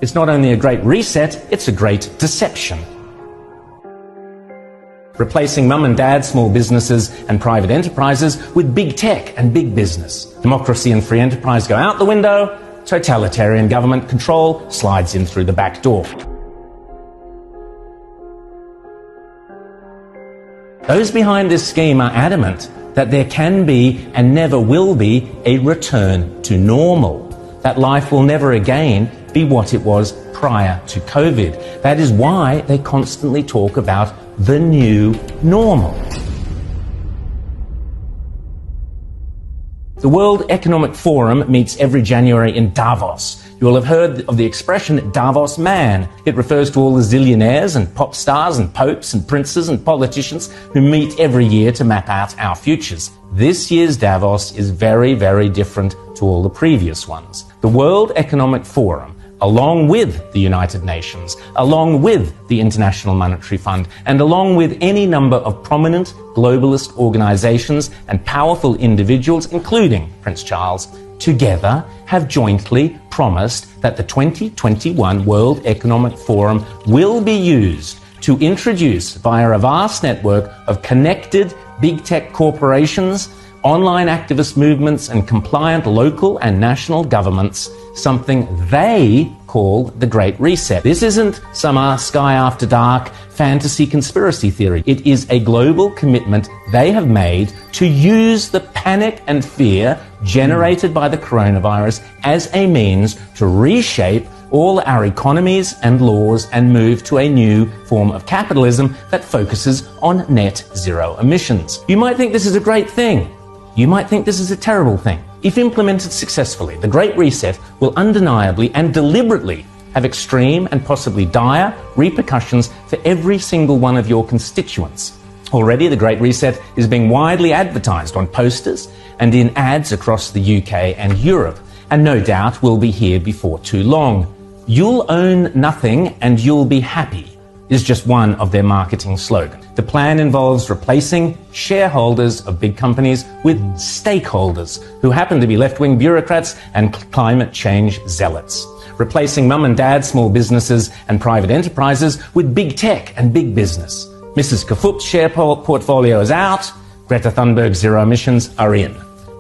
It's not only a great reset, it's a great deception. Replacing mum and dad small businesses and private enterprises with big tech and big business. Democracy and free enterprise go out the window, totalitarian government control slides in through the back door. Those behind this scheme are adamant that there can be and never will be a return to normal, that life will never again be what it was prior to COVID. That is why they constantly talk about the new normal. The World Economic Forum meets every January in Davos. You will have heard of the expression Davos man. It refers to all the zillionaires and pop stars and popes and princes and politicians who meet every year to map out our futures. This year's Davos is very, very different to all the previous ones. The World Economic Forum, along with the United Nations, along with the International Monetary Fund, and along with any number of prominent globalist organizations and powerful individuals, including Prince Charles, together have jointly promised that the 2021 World Economic Forum will be used to introduce, via a vast network of connected big tech corporations, online activist movements and compliant local and national governments, something they call the Great Reset. This isn't some sky after dark fantasy conspiracy theory. It is a global commitment they have made to use the panic and fear generated by the coronavirus as a means to reshape all our economies and laws and move to a new form of capitalism that focuses on net zero emissions. You might think this is a great thing. You might think this is a terrible thing. If implemented successfully, the Great Reset will undeniably and deliberately have extreme and possibly dire repercussions for every single one of your constituents. Already, the Great Reset is being widely advertised on posters and in ads across the UK and Europe, and no doubt will be here before too long. You'll own nothing and you'll be happy is just one of their marketing slogans. The plan involves replacing shareholders of big companies with stakeholders who happen to be left-wing bureaucrats and climate change zealots. Replacing mum and dad small businesses and private enterprises with big tech and big business. Mrs. Kafup's share portfolio is out. Greta Thunberg's zero emissions are in.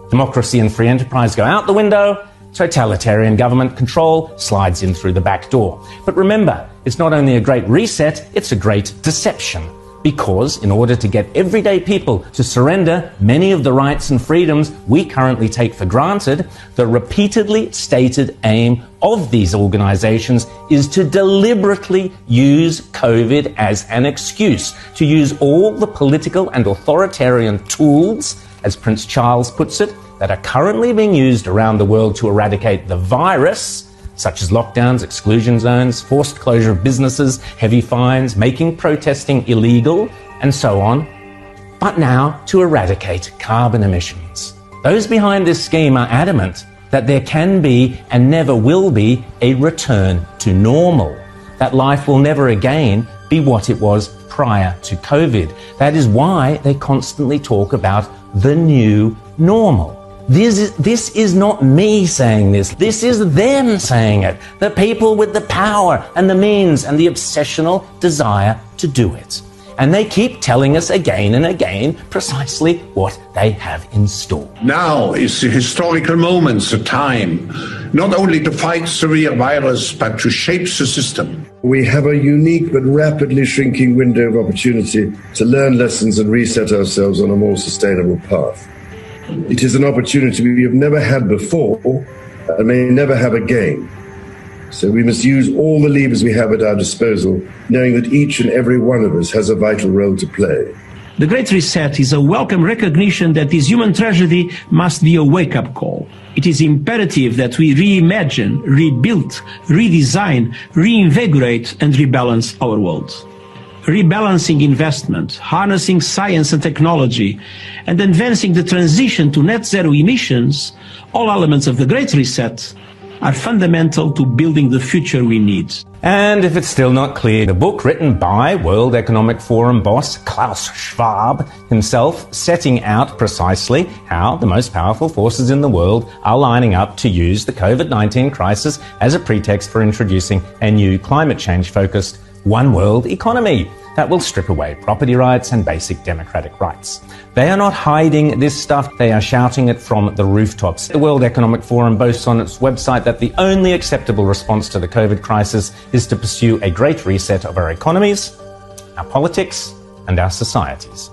Democracy and free enterprise go out the window. Totalitarian government control slides in through the back door. But remember, it's not only a great reset, it's a great deception. Because in order to get everyday people to surrender many of the rights and freedoms we currently take for granted, the repeatedly stated aim of these organizations is to deliberately use COVID as an excuse, to use all the political and authoritarian tools, as Prince Charles puts it, that are currently being used around the world to eradicate the virus, such as lockdowns, exclusion zones, forced closure of businesses, heavy fines, making protesting illegal, and so on, but now to eradicate carbon emissions. Those behind this scheme are adamant that there can be and never will be a return to normal, that life will never again be what it was prior to COVID. That is why they constantly talk about the new normal. This is not me saying this. This is them saying it. The people with the power and the means and the obsessional desire to do it. And they keep telling us again and again precisely what they have in store. Now is the historical moment, the time, not only to fight severe virus, but to shape the system. We have a unique but rapidly shrinking window of opportunity to learn lessons and reset ourselves on a more sustainable path. It is an opportunity we have never had before and may never have again. So we must use all the levers we have at our disposal, knowing that each and every one of us has a vital role to play. The Great Reset is a welcome recognition that this human tragedy must be a wake-up call. It is imperative that we reimagine, rebuild, redesign, reinvigorate and rebalance our world. Rebalancing investment, harnessing science and technology, and advancing the transition to net zero emissions, all elements of the Great Reset, are fundamental to building the future we need. And if it's still not clear, the book written by World Economic Forum boss Klaus Schwab himself, setting out precisely how the most powerful forces in the world are lining up to use the COVID-19 crisis as a pretext for introducing a new climate change-focused one world economy that will strip away property rights and basic democratic rights. They are not hiding this stuff, they are shouting it from the rooftops. The World Economic Forum boasts on its website that the only acceptable response to the COVID crisis is to pursue a great reset of our economies, our politics, and our societies.